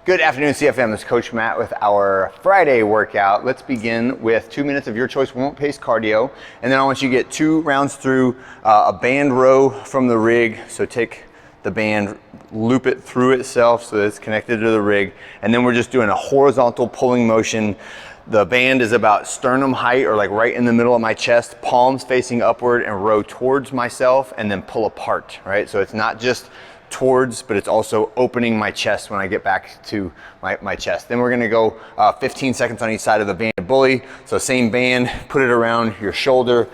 Good afternoon, CFM. This is Coach Matt with our Friday workout. Let's begin with 2 minutes of your choice warm-up pace cardio, and then I want you to get 2 rounds through a band row from the rig. So take the band, loop it through itself so that it's connected to the rig, and then we're just doing a horizontal pulling motion. The band is about sternum height, or like right in the middle of my chest, palms facing upward, and row towards myself and then pull apart, right? So it's not just towards, but it's also opening my chest when I get back to my chest. Then we're gonna go 15 seconds on each side of the band bully. So same band, put it around your shoulder,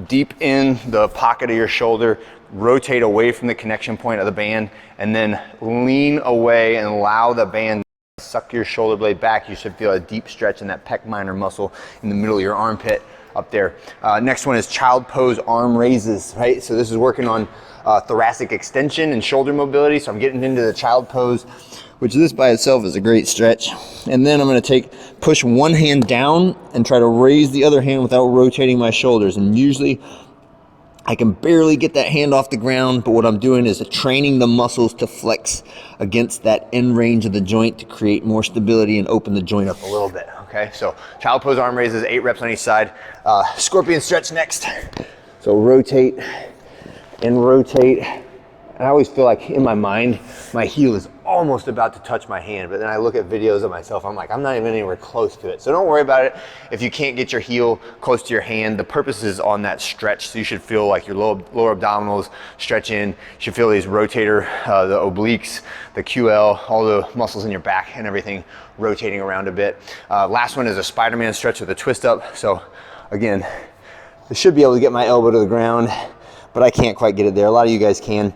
deep in the pocket of your shoulder, rotate away from the connection point of the band, and then lean away and allow the band to suck your shoulder blade back. You should feel a deep stretch in that pec minor muscle in the middle of your armpit up there. Next one is child pose arm raises, right? So this is working on thoracic extension and shoulder mobility. So I'm getting into the child pose, which this by itself is a great stretch. And then I'm gonna push one hand down and try to raise the other hand without rotating my shoulders. And usually I can barely get that hand off the ground, but what I'm doing is training the muscles to flex against that end range of the joint to create more stability and open the joint up a little bit, okay? So child pose arm raises, 8 reps on each side. Scorpion stretch next. So rotate and rotate. And I always feel like in my mind, my heel is almost about to touch my hand, but then I look at videos of myself, I'm like, I'm not even anywhere close to it. So don't worry about it if you can't get your heel close to your hand. The purpose is on that stretch, so you should feel like your lower abdominals stretch in. You should feel these rotator, the obliques, the QL, all the muscles in your back and everything rotating around a bit. Last one is a Spider-Man stretch with a twist up. So again, I should be able to get my elbow to the ground, but I can't quite get it there. A lot of you guys can.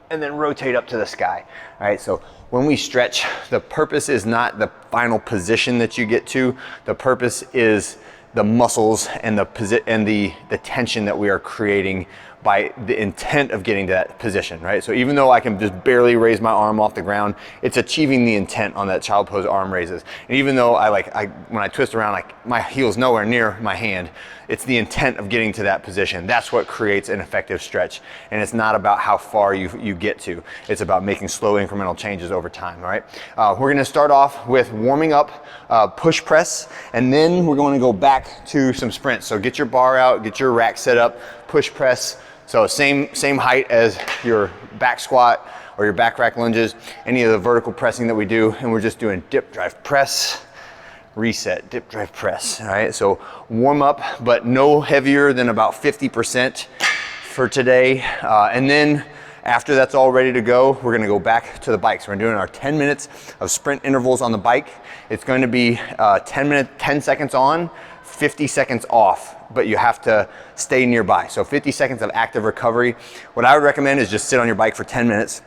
And then rotate up to the sky. All right, so when we stretch, the purpose is not the final position that you get to. The purpose is the muscles and the tension that we are creating by the intent of getting to that position, right? So even though I can just barely raise my arm off the ground, it's achieving the intent on that child pose arm raises. And even though when I twist around, like my heel's nowhere near my hand, it's the intent of getting to that position. That's what creates an effective stretch. And it's not about how far you get to. It's about making slow incremental changes over time, all right? We're gonna start off with warming up, push press, and then we're going to go back to some sprints. So get your bar out, get your rack set up, push press. So same height as your back squat or your back rack lunges, any of the vertical pressing that we do, and we're just doing dip, drive, press, reset, dip, drive, press, all right? So warm up, but no heavier than about 50% for today. And then after that's all ready to go, we're gonna go back to the bike. So we're doing our 10 minutes of sprint intervals on the bike. It's going to be 10 seconds on, 50 seconds off, but you have to stay nearby. So 50 seconds of active recovery. What I would recommend is just sit on your bike for 10 minutes,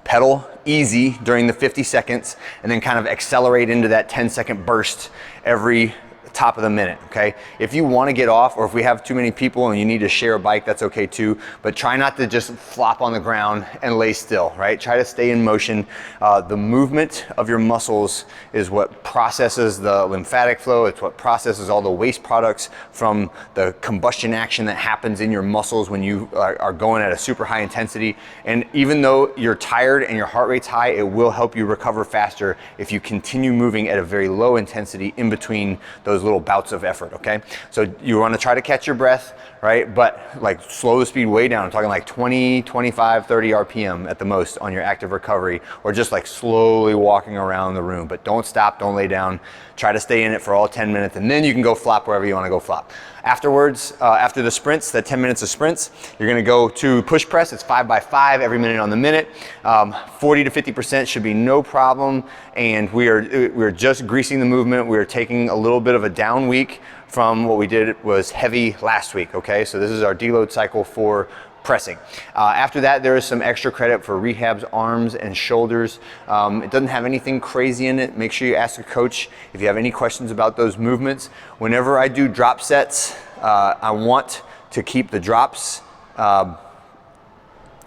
pedal easy during the 50 seconds, and then kind of accelerate into that 10-second burst every top of the minute, okay? If you want to get off, or if we have too many people and you need to share a bike, that's okay too, but try not to just flop on the ground and lay still, right? Try to stay in motion. The movement of your muscles is what processes the lymphatic flow. It's what processes all the waste products from the combustion action that happens in your muscles when you are going at a super high intensity. And even though you're tired and your heart rate's high, it will help you recover faster if you continue moving at a very low intensity in between those little bouts of effort, okay? So you want to try to catch your breath, right? But like slow the speed way down. I'm talking like 20, 25, 30 RPM at the most on your active recovery, or just like slowly walking around the room. But don't stop, don't lay down. Try to stay in it for all 10 minutes, and then you can go flop wherever you want to go flop. Afterwards, after the sprints, the 10 minutes of sprints, you're going to go to push press. It's 5 by 5 every minute on the minute. 40 to 50% should be no problem. And we're just greasing the movement. We're taking a little bit of a down week from what we did was heavy last week, okay? So this is our deload cycle for pressing. After that, there is some extra credit for rehabs, arms and shoulders. It doesn't have anything crazy in it. Make sure you ask a coach if you have any questions about those movements. Whenever I do drop sets, I want to keep the drops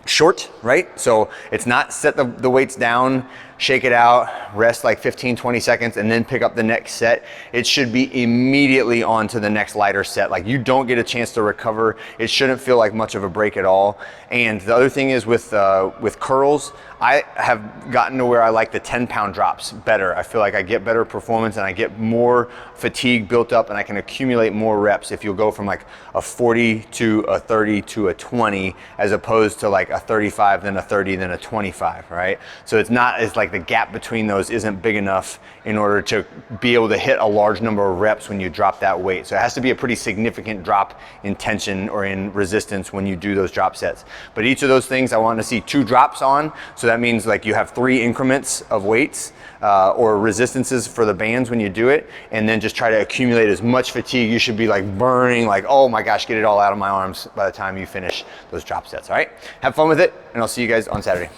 short, right? So it's not set the weights down shake it out, rest like 15, 20 seconds, and then pick up the next set, it should be immediately on to the next lighter set. Like you don't get a chance to recover. It shouldn't feel like much of a break at all. And the other thing is with curls, I have gotten to where I like the 10-pound drops better. I feel like I get better performance and I get more fatigue built up and I can accumulate more reps if you'll go from like a 40 to a 30 to a 20 as opposed to like a 35, then a 30, then a 25, right? So it's not, it's like the gap between those isn't big enough in order to be able to hit a large number of reps when you drop that weight. So it has to be a pretty significant drop in tension or in resistance when you do those drop sets. But each of those things I want to see 2 drops on. So that means like you have 3 increments of weights or resistances for the bands when you do it, and then just try to accumulate as much fatigue. You should be like burning, like, oh my gosh, get it all out of my arms by the time you finish those drop sets. All right, have fun with it, and I'll see you guys on Saturday.